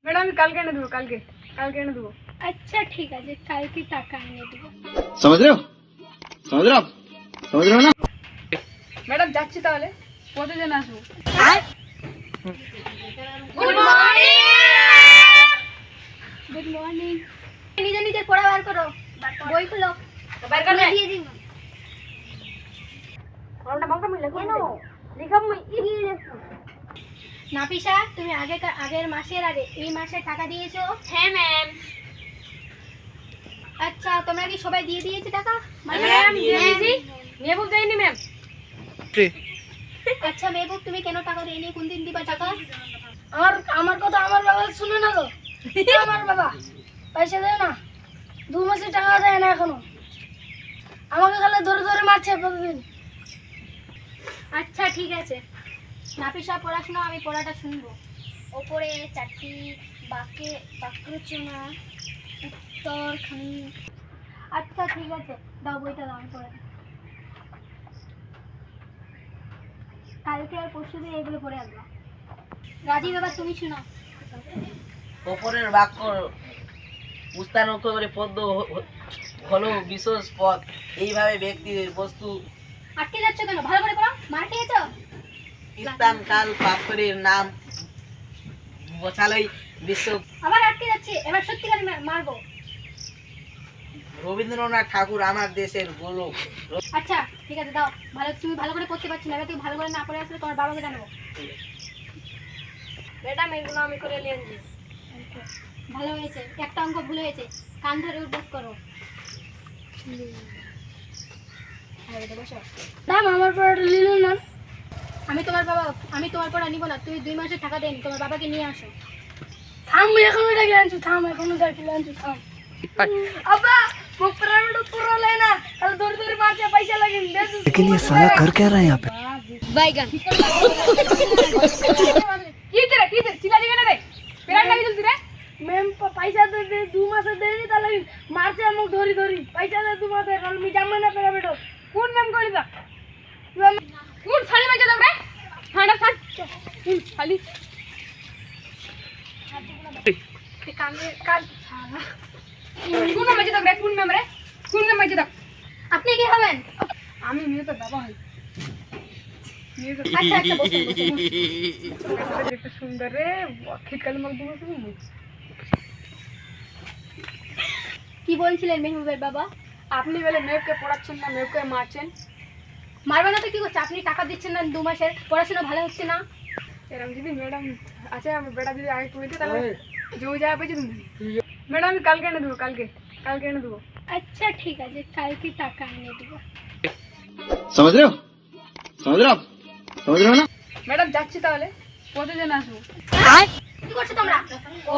Madam আমি কালকে এনে দেবো, কালকে এনে দেবো। আচ্ছা ঠিক আছে, কালকে টাকা এনে দেবো। समझ रहे हो समझ रहे हो आप समझ रहे हो ना। ম্যাডাম যাচ্ছি তাহলে, কতজন আসবো? Good morning. Good morning. নিজে নিজে পড়া বার করো, বই খুলো, বার কর না। দিয়ে দিন। ওটা বাংলা মিলে কেন লিখাম নাফিসা, তুমি আগের মাসের আগে এই মাসে টাকা দিয়েছো? হ্যাঁ ম্যাম। আচ্ছা, তোমরা কি সবাই দিয়ে দিয়েছে টাকা? ম্যাম দিয়েছি। মেহবুব দেয়নি ম্যাম। আচ্ছা মেহবুব, তুমি কেন টাকা দেয়নি? কোন দিন দিবা টাকা? আমার কথা আমার বাবা শুনে না তো। আমার বাবা পয়সা দেয় না, 2 মাসের টাকা দেয় না এখনো। আমাকে খালি ধরে ধরে মারছে প্রতিদিন। আচ্ছা ঠিক আছে, নাফিসা পড়াশোনা, আমি পড়াটা শুনবো। ওপরে 4টি বাক্যরচনা, উত্তরখানি। আচ্ছা ঠিক আছে, দাও বইটা, দাও আমি পড়ে দিই। কালকে আর পরশু দিন এগুলো পড়ে আসবো। রাজি বাবা, তুমি শোনো। ওপরের বাক্য উস্তান করে পদ্য হলো বিশেষ পদ। এইভাবে ব্যক্তি বস্তু আটকে যাচ্ছ কেন? ভালো করে পড়ো। মার খেয়েছো? স্থান কাল পাত্রের নাম বসালেই বিশ্ব। আবার আটকে যাচ্ছে, এবার সত্যিকার মারবো। রবীন্দ্রনাথ ঠাকুর আমার দেশের গৌরব। আচ্ছা ঠিক আছে, দাও। তুমি ভালো করে পড়তে পারছি না, এবার তুমি ভালো করে না পড়ে আসলে তোমার বাবাকে জানাবো। ম্যাডাম এগুলো আমি করে নিয়ে আসছি। ভালো হয়েছে, একটা অঙ্ক ভুল হয়েছে, কান ধরে উঠবোস করো। দাম আমার পড়াটা নিল না। আমি তোমার পড়া নিব না। তুমি 2 মাসের টাকা দেন, তোমার বাবাকে নিয়ে আসো। থাম, এখনো ডাকি আনছি, থাম, এখনো ডাকি আনছি, থাম। আব্বা মুখ প্রাইভেট পুরো লাই না, তাহলে ধরে ধরে মারছে, পয়সা লাগে लेकिन ये साला कर क्या रहा है यहाँ पे। বাইগান কি রে চিলা দিবে না রে, পেরান লাগি জলদি রে। ম্যাম পয়সা দে 2 মাসে দেয়নি, তাহলে মারছে মুখ ধরি ধরি। পয়সা দে 2 মাসে, কাল মি জামা না প্রাইভেট। কোন ম্যাম কইলি দা? কোন ছাড়ি মাইজা দাও রে? ঠান্ডা থাক খালি কানে কাল ছাড়া। কোন ম্যাম মাইজা দাও রে? কোন ম্যাম রে? কোন ম্যাম মাইজা দাও? আপনি কি হবেন? আমি মেয়ে তো বাবা হই। আচ্ছা আচ্ছা, বসুন, বসুন। দেখতে সুন্দর রে, ঠিকাল মাল দিব তুমি। কি বলছিলেন মেহবুবের বাবা? আপনি বলে মেয়েকে পড়াচ্ছেন না, মেয়েকে মারছেন। মারবে না তো কি করছে? আপনি টাকা দিচ্ছেন না, 2 মাসের পড়াশোনা ভালো হচ্ছে না। এরকম যদি ম্যাডাম আছে, আমি বেটা যদি আগে করে দিই তাহলে জো যায় পেয়েছি তুমি। ম্যাডাম আমি কালকে এনে দেবো, কালকে এনে দেবো। আচ্ছা ঠিক আছে, কালকে টাকা এনে দেবো। समझ रहे हो समझ रहे हो आप समझ रहे हो ना। ম্যাডাম যাচ্ছি তাহলে, কতজন আসবো? কি করছো তোমরা? ও